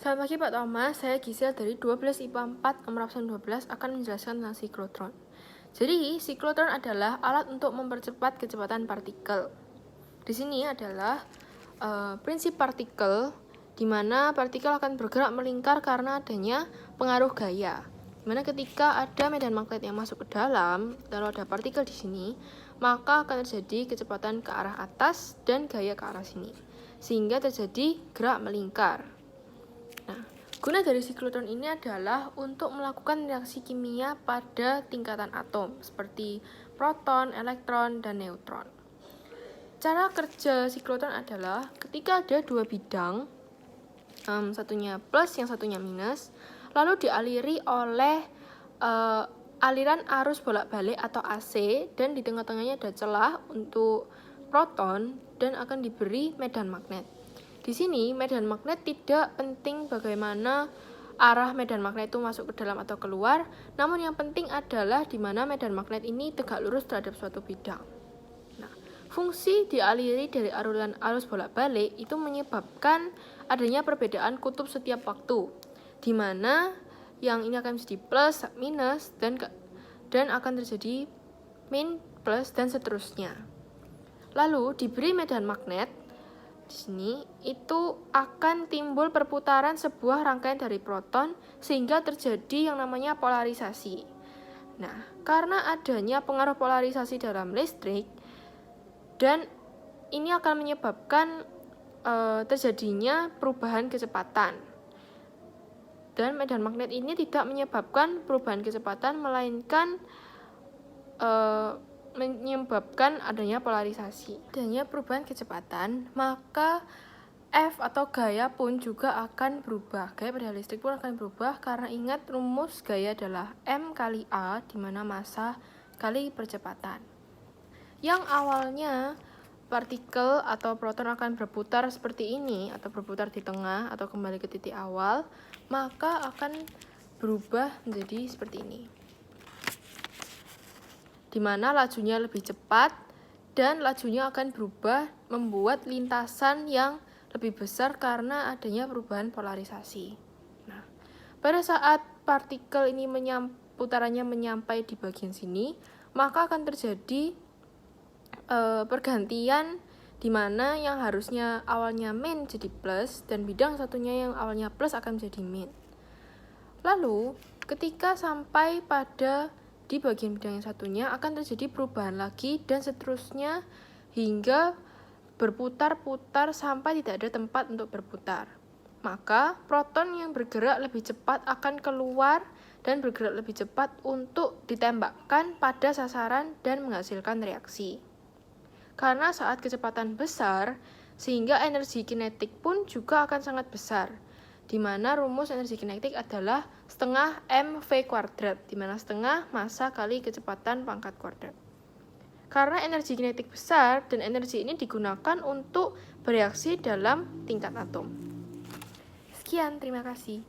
Selamat pagi Pak Thomas, saya Gisel dari 12 IPA 4 nomor absen 12 akan menjelaskan tentang siklotron. Jadi, siklotron adalah alat untuk mempercepat kecepatan partikel. Di sini adalah prinsip partikel, di mana partikel akan bergerak melingkar karena adanya pengaruh gaya. Dimana ketika ada medan magnet yang masuk ke dalam, lalu ada partikel di sini, maka akan terjadi kecepatan ke arah atas dan gaya ke arah sini, sehingga terjadi gerak melingkar. Nah, guna dari siklotron ini adalah untuk melakukan reaksi kimia pada tingkatan atom, seperti proton, elektron, dan neutron. Cara kerja siklotron adalah ketika ada dua bidang, satunya plus, yang satunya minus, lalu dialiri oleh aliran arus bolak-balik atau AC, dan di tengah-tengahnya ada celah untuk proton, dan akan diberi medan magnet. Di sini medan magnet tidak penting bagaimana arah medan magnet itu masuk ke dalam atau keluar, namun yang penting adalah di mana medan magnet ini tegak lurus terhadap suatu bidang. Nah, fungsi dialiri dari aliran arus bolak-balik itu menyebabkan adanya perbedaan kutub setiap waktu, di mana yang ini akan menjadi plus, minus, dan akan terjadi min, plus, dan seterusnya. Lalu diberi medan magnet di sini itu akan timbul perputaran sebuah rangkaian dari proton sehingga terjadi yang namanya polarisasi. Nah, karena adanya pengaruh polarisasi dalam listrik, dan ini akan menyebabkan terjadinya perubahan kecepatan. Dan medan magnet ini tidak menyebabkan perubahan kecepatan, melainkan menyebabkan adanya polarisasi. Adanya perubahan kecepatan, maka F atau gaya pun juga akan berubah. Gaya pada listrik pun akan berubah karena ingat rumus gaya adalah M kali A, di mana massa kali percepatan. Yang awalnya partikel atau proton akan berputar seperti ini, atau berputar di tengah atau kembali ke titik awal, maka akan berubah menjadi seperti ini, di mana lajunya lebih cepat dan lajunya akan berubah membuat lintasan yang lebih besar karena adanya perubahan polarisasi. Nah, pada saat partikel ini putarannya menyampai di bagian sini, maka akan terjadi pergantian di mana yang harusnya awalnya min jadi plus dan bidang satunya yang awalnya plus akan menjadi min. Lalu, ketika sampai pada di bagian bidang yang satunya akan terjadi perubahan lagi dan seterusnya hingga berputar-putar sampai tidak ada tempat untuk berputar. Maka proton yang bergerak lebih cepat akan keluar dan bergerak lebih cepat untuk ditembakkan pada sasaran dan menghasilkan reaksi. Karena saat kecepatan besar, sehingga energi kinetik pun juga akan sangat besar, di mana rumus energi kinetik adalah setengah mv kuadrat, di mana setengah massa kali kecepatan pangkat kuadrat. Karena energi kinetik besar dan energi ini digunakan untuk bereaksi dalam tingkat atom. Sekian, terima kasih.